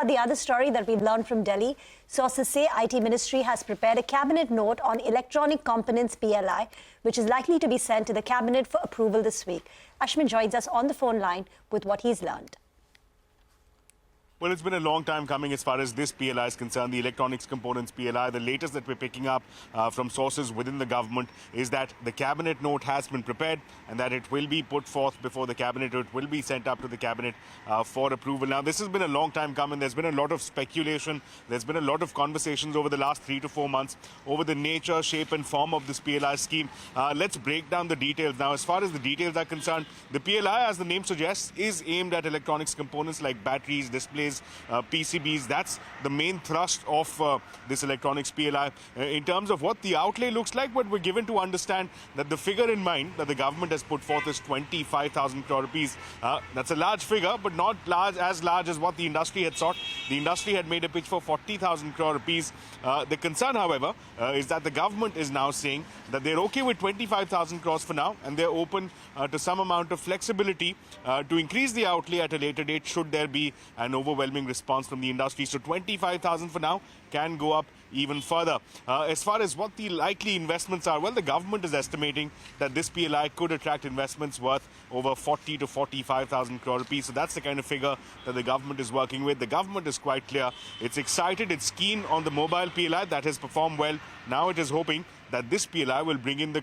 about the other story that we've learned from Delhi. Sources say IT Ministry has prepared a cabinet note on electronic components PLI, which is likely to be sent to the cabinet for approval this week. Ashman joins us on the phone line with what he's learned. Well, it's been a long time coming as far as this PLI is concerned, the electronics components PLI. The latest that we're picking up from sources within the government is that the cabinet note has been prepared and that it will be put forth before the cabinet. It will be sent up to the cabinet for approval. Now, this has been a long time coming. There's been a lot of speculation. There's been a lot of conversations over the last 3 to 4 months over the nature, shape and form of this PLI scheme. Let's break down the details. Now, as far as the details are concerned, the PLI, as the name suggests, is aimed at electronics components like batteries, displays, PCBs. That's the main thrust of this electronics PLI. In terms of what the outlay looks like, what we're given to understand that the figure in mind that the government has put forth is 25,000 crore rupees. That's a large figure, but not as large as what the industry had sought. The industry had made a pitch for 40,000 crore rupees. The concern, however, is that the government is now saying that they're okay with 25,000 crores for now, and they're open to some amount of flexibility to increase the outlay at a later date should there be an overwhelming response from the industry. So 25,000 for now can go up even further. As far as what the likely investments are, well, the government is estimating that this PLI could attract investments worth over 40 to 45,000 crore rupees. So that's the kind of figure that the government is working with. The government is quite clear. It's excited. It's keen on the mobile PLI that has performed well. Now it is hoping that this PLI will bring in the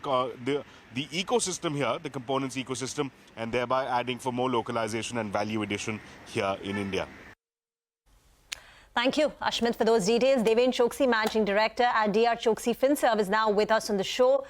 ecosystem here, the components ecosystem, and thereby adding for more localization and value addition here in India. Thank you, Ashmit, for those details. Deven Choksi, Managing Director at DR Choksi FinServe, is now with us on the show.